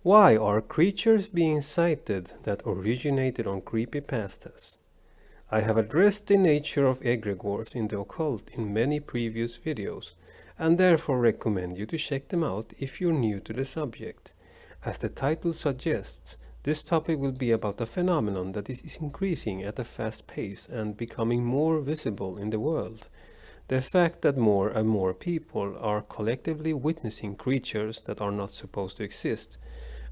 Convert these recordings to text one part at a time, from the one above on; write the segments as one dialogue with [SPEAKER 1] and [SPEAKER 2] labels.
[SPEAKER 1] Why are creatures being sighted that originated on creepypastas? I have addressed the nature of egregores in the occult in many previous videos, and therefore recommend you to check them out if you're new to the subject. As the title suggests, this topic will be about a phenomenon that is increasing at a fast pace and becoming more visible in the world. The fact that more and more people are collectively witnessing creatures that are not supposed to exist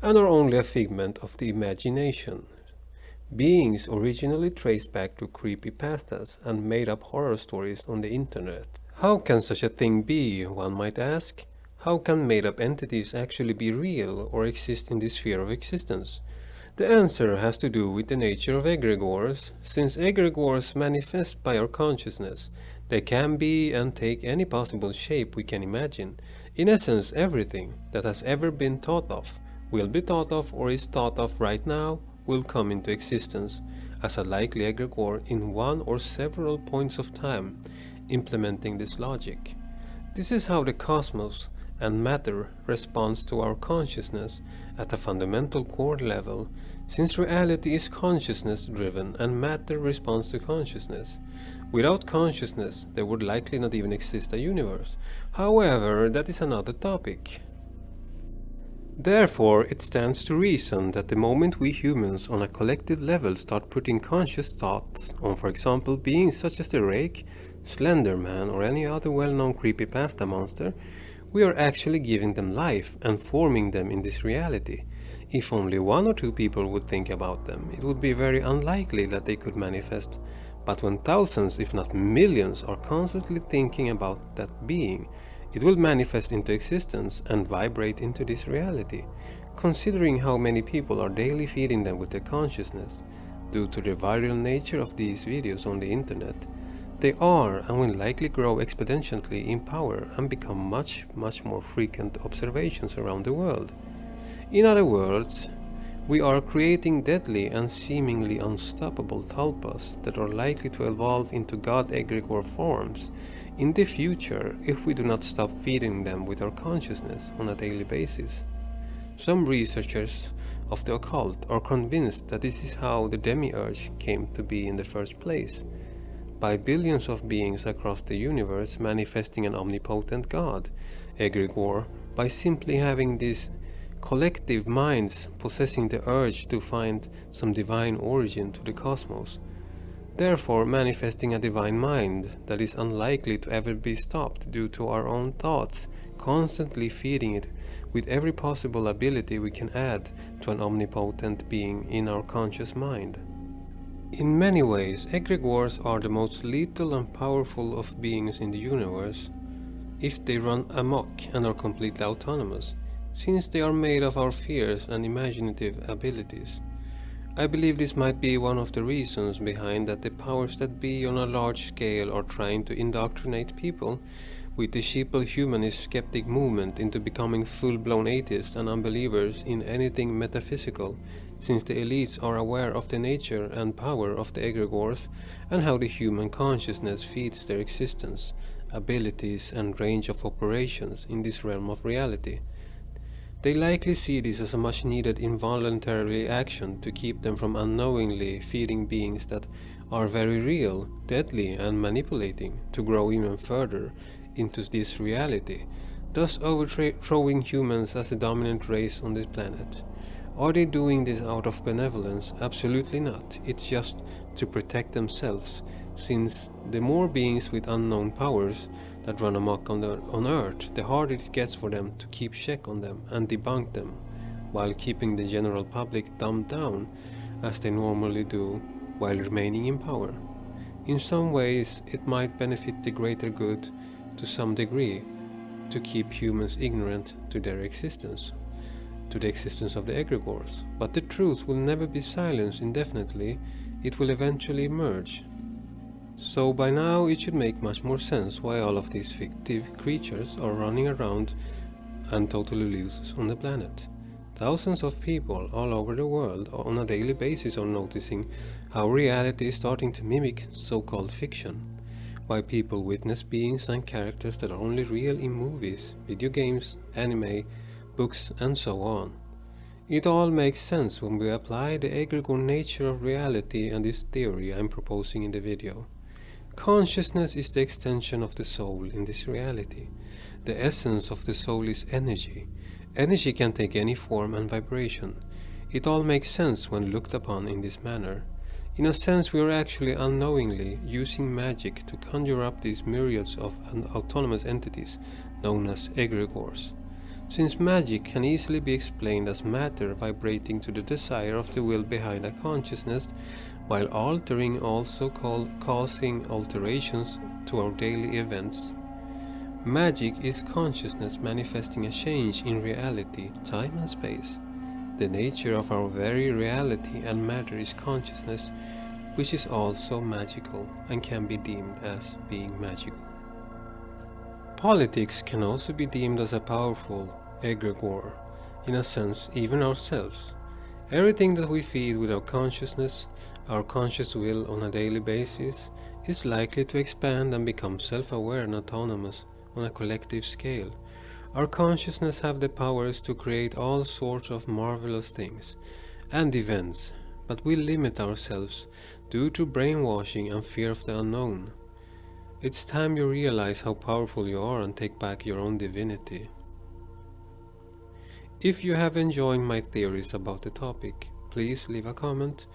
[SPEAKER 1] and are only a figment of the imagination. Beings originally traced back to creepypastas and made up horror stories on the internet. How can such a thing be, one might ask? How can made up entities actually be real or exist in this sphere of existence? The answer has to do with the nature of egregores. Since egregores manifest by our consciousness, they can be and take any possible shape we can imagine. In essence, everything that has ever been thought of, will be thought of, or is thought of right now will come into existence as a likely egregore in one or several points of time, implementing this logic. This is how the cosmos and matter responds to our consciousness at a fundamental core level, since reality is consciousness driven and matter responds to consciousness. Without consciousness, there would likely not even exist a universe. However, that is another topic. Therefore, it stands to reason that the moment we humans on a collective level start putting conscious thoughts on, for example, beings such as the Rake, Slender Man, or any other well-known creepypasta monster, we are actually giving them life and forming them in this reality. If only one or two people would think about them, it would be very unlikely that they could manifest. But when thousands, if not millions, are constantly thinking about that being, it will manifest into existence and vibrate into this reality. Considering how many people are daily feeding them with their consciousness, due to the viral nature of these videos on the internet, they are and will likely grow exponentially in power and become much more frequent observations around the world. In other words, we are creating deadly and seemingly unstoppable tulpas that are likely to evolve into god egregore forms in the future if we do not stop feeding them with our consciousness on a daily basis. Some researchers of the occult are convinced that this is how the demiurge came to be in the first place, by billions of beings across the universe manifesting an omnipotent god egregore by simply having these collective minds possessing the urge to find some divine origin to the cosmos, therefore manifesting a divine mind that is unlikely to ever be stopped due to our own thoughts, constantly feeding it with every possible ability we can add to an omnipotent being in our conscious mind. In many ways, egregores are the most lethal and powerful of beings in the universe, if they run amok and are completely autonomous, since they are made of our fears and imaginative abilities. I believe this might be one of the reasons behind that the powers that be on a large scale are trying to indoctrinate people with the sheeple humanist skeptic movement into becoming full-blown atheists and unbelievers in anything metaphysical, since the elites are aware of the nature and power of the egregores and how the human consciousness feeds their existence, abilities and range of operations in this realm of reality. They likely see this as a much needed involuntary action to keep them from unknowingly feeding beings that are very real, deadly and manipulating to grow even further into this reality, thus overthrowing humans as the dominant race on this planet. Are they doing this out of benevolence? Absolutely not. It's just to protect themselves, since the more beings with unknown powers that run amok on Earth, the harder it gets for them to keep check on them and debunk them, while keeping the general public dumbed down, as they normally do, while remaining in power. In some ways, it might benefit the greater good to some degree, to keep humans ignorant to their existence, to the existence of the egregores, but the truth will never be silenced indefinitely, it will eventually emerge. So by now it should make much more sense why all of these fictive creatures are running around and totally loose on the planet. Thousands of people all over the world on a daily basis are noticing how reality is starting to mimic so-called fiction, why people witness beings and characters that are only real in movies, video games, anime, books and so on. It all makes sense when we apply the egregore nature of reality and this theory I'm proposing in the video. Consciousness is the extension of the soul in this reality. The essence of the soul is energy. Energy can take any form and vibration. It all makes sense when looked upon in this manner. In a sense, we are actually unknowingly using magic to conjure up these myriads of autonomous entities known as egregores. Since magic can easily be explained as matter vibrating to the desire of the will behind a consciousness, while altering also causing alterations to our daily events. Magic is consciousness manifesting a change in reality, time and space. The nature of our very reality and matter is consciousness, which is also magical and can be deemed as being magical. Politics can also be deemed as a powerful egregore, in a sense, even ourselves. Everything that we feed with our consciousness, our conscious will on a daily basis, is likely to expand and become self-aware and autonomous on a collective scale. Our consciousness have the powers to create all sorts of marvelous things and events, but we limit ourselves due to brainwashing and fear of the unknown. It's time you realize how powerful you are and take back your own divinity. If you have enjoyed my theories about the topic, please leave a comment,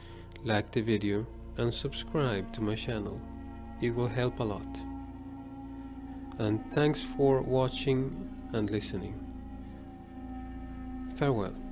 [SPEAKER 1] like the video and subscribe to my channel. It will help a lot. And thanks for watching and listening. Farewell.